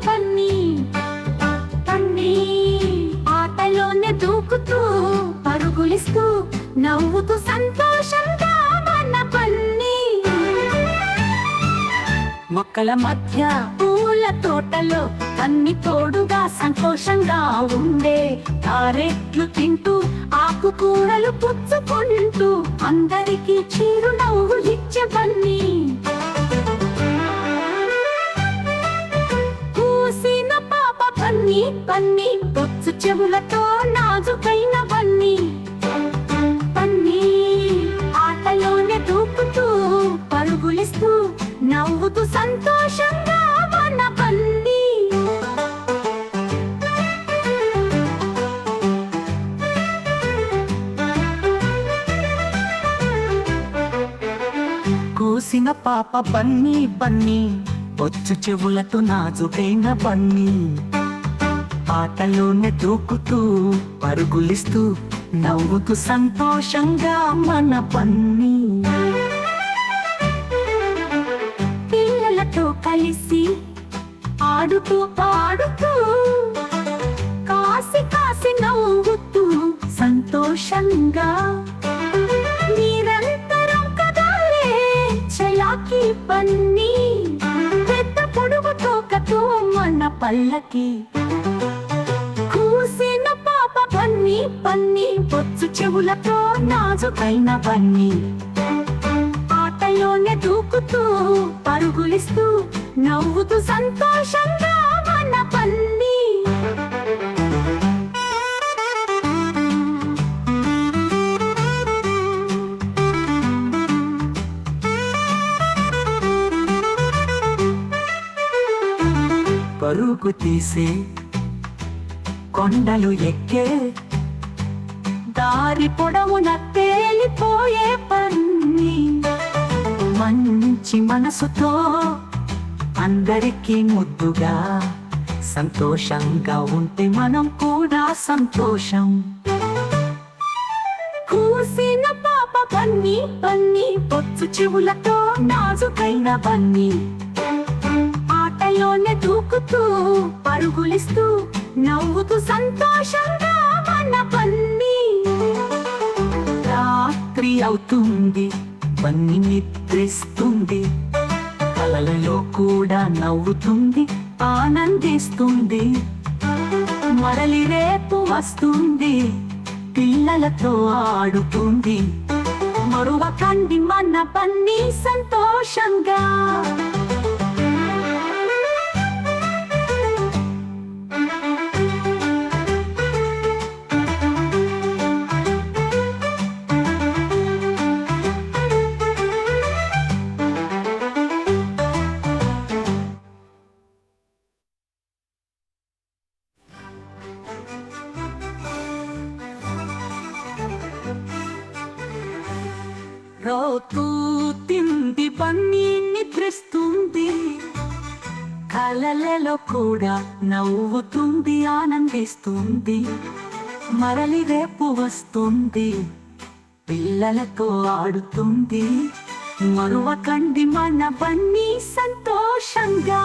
బన్నీ బన్నీ ఆటలోనే దూకుతూ పరుగులిస్తూ నవ్వుతూ సంతోషంగా మన బన్నీ మొక్కల మధ్య పూల తోటలో అన్ని తోడుగా సంతోషంగా ఉండే తారెట్లు తింటూ ఆకుకూరలు పుచ్చుకుంటూ అందరికీ చిరునవ్వులిచ్చే బన్నీ కూసిన పాప బన్నీ బన్నీ బొచ్చు చెవులతో నాజుకైన బన్నీ బన్నీ ఆటలోనే దూకుతూ పరుగులిస్తూ నవ్వుతూ సంతోషంగా మన బన్నీ కూసిన పాప బన్నీ బన్నీ బొచ్చు చెవులతో నాజుకైన బన్నీ ఆటలోనే దూకుతూ పరుగులిస్తూ నవ్వుతూ సంతోషంగా మన బన్నీ పిల్లలతో కలిసి ఆడుతూ పాడుతూ కాసి కాసి నవ్వుతూ సంతోషంగా నిరంతరం కదాలే చలాకి బన్నీ పెద్ద పొడుగు తోకతో మన పల్లకి కూసిన పాప బన్నీ బన్నీ బొచ్చు చెవులతో నాజుకైన బన్నీ ఆటలోనే దూకుతూ పరుగులిస్తూ నవ్వుతూ సంతోషంగా మన బన్నీ పరుగు తీసే కొండలు ఎక్కే దారి పొడవున తేలిపోయే బన్నీ మంచి మనసుతో అందరికీ ముద్దుగా సంతోషంగా ఉంటే మనం కూడా సంతోషం కూసిన పాప బన్నీ బన్నీ బొచ్చు చెవులతో నాజుకైన బన్నీ ఆటలోనే దూకుతూ పరుగులిస్తూ నవ్వుతూ సంతోషంగా మన బన్నీ రాత్రి అవుతుంది బన్నీ నిద్రిస్తుంది కలలలో కూడా నవ్వుతుంది ఆనందిస్తుంది మరలి రేపు వస్తుంది పిల్లలతో ఆడుతుంది మరువకండి మన బన్నీ సంతోషంగా రోజు తిండి బన్నీ నిద్రిస్తుంది కలలలో కూడా నవ్వుతుంది ఆనందిస్తుంది మరలి రేపు వస్తుంది పిల్లలతో ఆడుతుంది మరువకండి మన బన్నీ సంతోషంగా